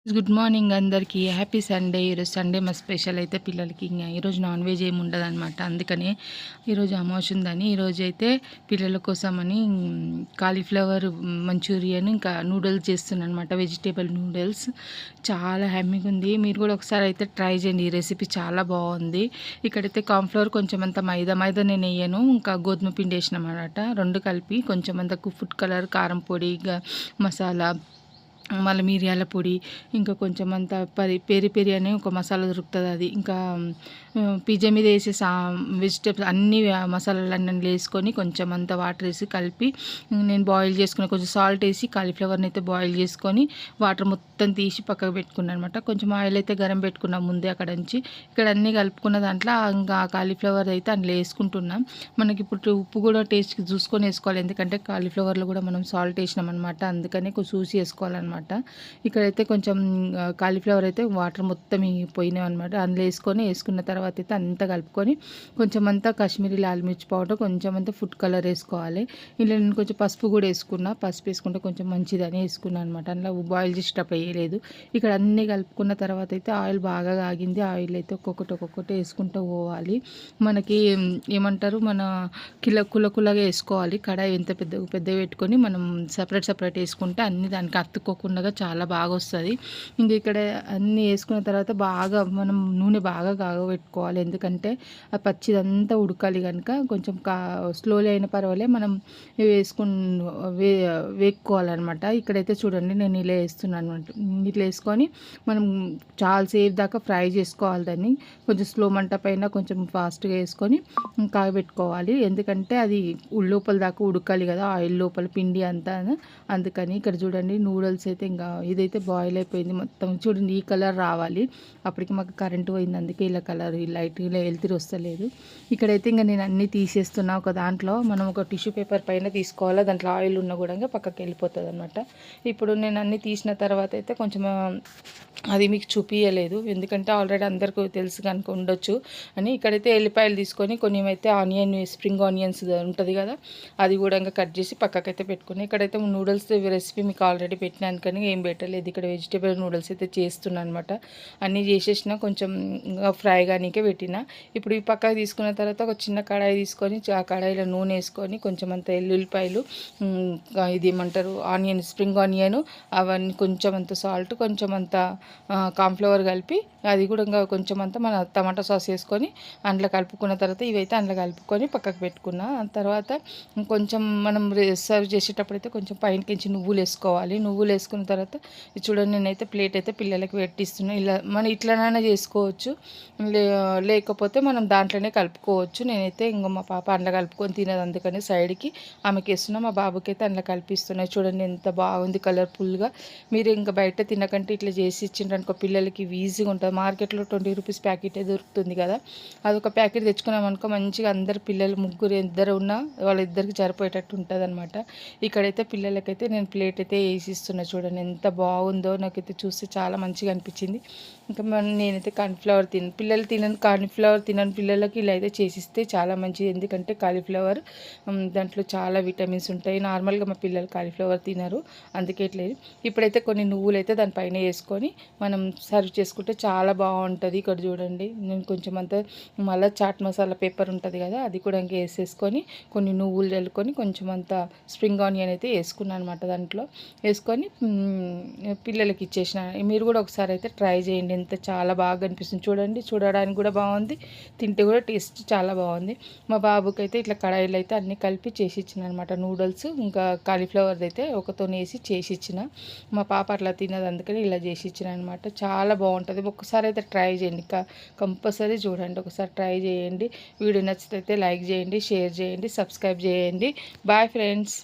Good morning అందరికీ. Happy Sunday. ఈరోజు Sunday మా స్పెషల్ అయితే పిల్లలకి ఈరోజు నాన్ వెజ్ ఏమి ఉండదనమాట. అందుకని ఈరోజు అమావాస్య ఉందని ఈరోజు అయితే పిల్లల కోసమని కాలీఫ్లవర్ మంచూరియన్ ఇంకా నూడిల్స్ చేస్తున్నాను అనమాట. వెజిటేబుల్ నూడిల్స్ చాలా హ్యామీగా ఉంది. మీరు కూడా ఒకసారి అయితే ట్రై చేయండి. ఈ రెసిపీ చాలా బాగుంది. ఇక్కడైతే కార్న్‌ఫ్లవర్ కొంచెం అంత మైదా నేను వేయను, ఇంకా గోధుమ పిండి వేసినాం అనమాట. రెండు కలిపి కొంచెం అంత ఫుడ్ కలర్, కారం పొడి, మసాలా, మళ్ళీ మిరియాల పొడి, ఇంకా కొంచెం అంత పెరి పెరి అనే ఒక మసాలా దొరుకుతుంది. అది ఇంకా పిజ్జా మీద వేసే వెజిటేబుల్స్ అన్ని మసాలాలన్నీ వేసుకొని కొంచెం అంత వాటర్ వేసి కలిపి నేను బాయిల్ చేసుకుని కొంచెం సాల్ట్ వేసి కాలీఫ్లవర్ని అయితే బాయిల్ చేసుకొని వాటర్ మొత్తం తీసి పక్కకు పెట్టుకున్నాను అనమాట. కొంచెం ఆయిల్ అయితే గరం పెట్టుకున్నాం ముందే అక్కడ నుంచి. ఇక్కడ అన్నీ కలుపుకున్న దాంట్లో ఇంకా కాలీఫ్లవర్ అయితే అందులో వేసుకుంటున్నాం. మనకి ఇప్పుడు ఉప్పు కూడా టేస్ట్ చూసుకొని వేసుకోవాలి, ఎందుకంటే కాలీఫ్లవర్లో కూడా మనం సాల్ట్ వేసినాం అనమాట. అందుకని కొంచెం చూసి వేసుకోవాలన్నమాట. ఇక్కడైతే కొంచెం కాలీఫ్లవర్ అయితే వాటర్ మొత్తం పోయినాయి అనమాట. అందులో వేసుకున్న తర్వాత అయితే అంతా కలుపుకొని కొంచెం అంతా కాశ్మీరీ లాల్ మిర్చి పౌడర్, కొంచెం అంతా ఫుడ్ కలర్ వేసుకోవాలి. ఇంట్లో నేను కొంచెం పసుపు కూడా వేసుకున్నా. పసుపు వేసుకుంటే కొంచెం మంచిదని వేసుకున్నాను అనమాట. అందులో బాయిల్ చేసేటప్పుడు వేయలేదు. ఇక్కడ అన్నీ కలుపుకున్న తర్వాత అయితే ఆయిల్ బాగా ఆగింది. ఆయిల్ అయితే ఒక్కొక్కటి వేసుకుంటూ పోవాలి. మనకి ఏమంటారు, మన కులగా వేసుకోవాలి. కడాయి ఎంత పెద్ద పెట్టుకొని మనం సపరేట్ వేసుకుంటే అన్ని దానికి అతుక్కోకుండా చాలా బాగా వస్తుంది. ఇంక ఇక్కడ అన్నీ వేసుకున్న తర్వాత బాగా మనం నూనె బాగా కాగబెట్టుకోవాలి, ఎందుకంటే ఆ పచ్చిదంతా ఉడకాలి కనుక కొంచెం స్లోలీ అయిన పర్వాలేదు, మనం వేసుకోవాలన్నమాట. ఇక్కడైతే చూడండి నేను ఇలా వేస్తున్నాను అనమాట. ఇట్లా వేసుకొని మనం చాలాసేపు దాకా ఫ్రై చేసుకోవాలి. దాన్ని కొంచెం స్లో మంట పైన కొంచెం ఫాస్ట్గా వేసుకొని కాగబెట్టుకోవాలి, ఎందుకంటే అది లోపల దాకా ఉడకాలి కదా, ఆయిల్ లోపల పిండి అంతా. అందుకని ఇక్కడ చూడండి నూడిల్స్ అయితే ఇంకా ఇదైతే బాయిల్ అయిపోయింది మొత్తం. చూడండి ఈ కలర్ రావాలి. అప్పటికి మాకు కరెంటు పోయింది, అందుకే ఇలా కలర్ లైట్గా వెళ్తురు వస్తలేదు. ఇక్కడైతే ఇంకా నేను అన్నీ తీసేస్తున్నా. ఒక దాంట్లో మనం ఒక టిష్యూ పేపర్ పైన తీసుకోవాలి, దాంట్లో ఆయిల్ ఉన్న కూడా పక్కకి వెళ్ళిపోతుంది అనమాట. ఇప్పుడు నేను అన్నీ తీసిన తర్వాత అయితే కొంచెం అది మీకు చూపించలేదు, ఎందుకంటే ఆల్రెడీ అందరికీ తెలుసు కనుక ఉండొచ్చు అని. ఇక్కడైతే ఎల్లిపాయలు తీసుకొని కొన్ని అయితే స్ప్రింగ్ ఆనియన్స్ ఉంటుంది కదా, అది కూడా ఇంకా కట్ చేసి పక్కకైతే పెట్టుకుని, ఇక్కడైతే నూడిల్స్ రెసిపీ మీకు ఆల్రెడీ పెట్టినాను కానీ ఏం పెట్టలేదు. ఇక్కడ వెజిటేబుల్ నూడిల్స్ అయితే చేస్తున్నాను అనమాట. అన్నీ చేసేసిన కొంచెం ఫ్రై కానీకే పెట్టిన. ఇప్పుడు ఈ పక్కకు తీసుకున్న తర్వాత ఒక చిన్న కడాయి తీసుకొని ఆ కడాయిలో నూనె వేసుకొని కొంచెం అంత ఎల్లుల్లిపాయలు, ఇది ఏమంటారు స్ప్రింగ్ ఆనియన్, అవన్నీ కొంచెం అంత సాల్ట్, కొంచెం అంత కార్న్‌ఫ్లవర్ కలిపి అది కూడా ఇంకా కొంచెం అంతా మన టమాటా సాస్ వేసుకొని అందులో కలుపుకున్న తర్వాత ఇవైతే అందులో కలుపుకొని పక్కకు పెట్టుకున్న తర్వాత కొంచెం మనం సర్వ్ చేసేటప్పుడు అయితే కొంచెం పైనకించి నువ్వులు వేసుకోవాలి. నువ్వులు వేసుకున్న తర్వాత చూడండి నేనైతే ప్లేట్ అయితే పిల్లలకి పెట్టిస్తున్నాను. ఇలా మనం ఇట్లనైనా చేసుకోవచ్చు, లేకపోతే మనం దాంట్లోనే కలుపుకోవచ్చు. నేనైతే ఇంకా మా పాప అందులో కలుపుకొని తినదు, అందుకని సైడ్కి ఆమెకి వేస్తున్నా. మా బాబుకి అయితే అందులో కలిపిస్తున్నాయి. చూడండి ఎంత బాగుంది కలర్ఫుల్గా. మీరు ఇంకా బయట తినకంటే ఇట్లా చేసి ఇచ్చిండ్రనుకో పిల్లలకి ఈజీగా ఉంటుంది. మార్కెట్లో 20 రూపీస్ ప్యాకెటే దొరుకుతుంది కదా, అదొక ప్యాకెట్ తెచ్చుకున్నామనుకో మంచిగా అందరు పిల్లలు ముగ్గురు ఇద్దరు ఉన్నా వాళ్ళిద్దరికి సరిపోయేటట్టు ఉంటుంది అనమాట. ఇక్కడైతే పిల్లలకైతే నేను ప్లేట్ అయితే వేసిస్తున్నా. చూడండి ఎంత బాగుందో, నాకైతే చూస్తే చాలా మంచిగా అనిపించింది. ఇంకా నేనైతే కాలీఫ్లవర్ కాలీఫ్లవర్ తినని పిల్లలకి ఇలా అయితే చేసిస్తే చాలా మంచిది, ఎందుకంటే కాలీఫ్లవర్ దాంట్లో చాలా విటమిన్స్ ఉంటాయి. నార్మల్గా మా పిల్లలు కాలీఫ్లవర్ తినరు, అందుకే ఇట్లేదు. ఇప్పుడైతే కొన్ని నువ్వులు అయితే దానిపైన వేసుకొని మనం సర్వ్ చేసుకుంటే చాలా బాగుంటుంది. ఇక్కడ చూడండి నేను కొంచెం అంతా మళ్ళీ చాట్ మసాలా పేపర్ ఉంటుంది కదా, అది కూడా ఇంకా వేసేసుకొని కొన్ని నువ్వులు చల్లుకొని కొంచెం అంతా స్ప్రింగ్ ఆనియన్ అయితే వేసుకున్నాను అనమాట. దాంట్లో వేసుకొని పిల్లలకి ఇచ్చేసిన. మీరు కూడా ఒకసారి అయితే ట్రై చేయండి, ఎంత చాలా బాగా అనిపిస్తుంది. చూడండి చూడడానికి కూడా బాగుంది, తింటే కూడా టేస్ట్ చాలా బాగుంది. మా బాబుకి అయితే ఇట్లా కడాయిలు అయితే అన్నీ కలిపి చేసి ఇచ్చిన అనమాట. నూడిల్స్ ఇంకా కాలీఫ్లవర్ది అయితే ఒకతో వేసి చేసి ఇచ్చిన. మా పాప అట్లా తినదు, అందుకని ఇలా చేసి ఇచ్చిన అనమాట. చాలా బాగుంటుంది. ఒకసారి అయితే ట్రై చేయండి, కంపల్సరీ చూడండి, ఒకసారి ట్రై చేయండి. వీడియో నచ్చితే లైక్ చేయండి, షేర్ చేయండి, సబ్స్క్రైబ్ చేయండి. Bye friends.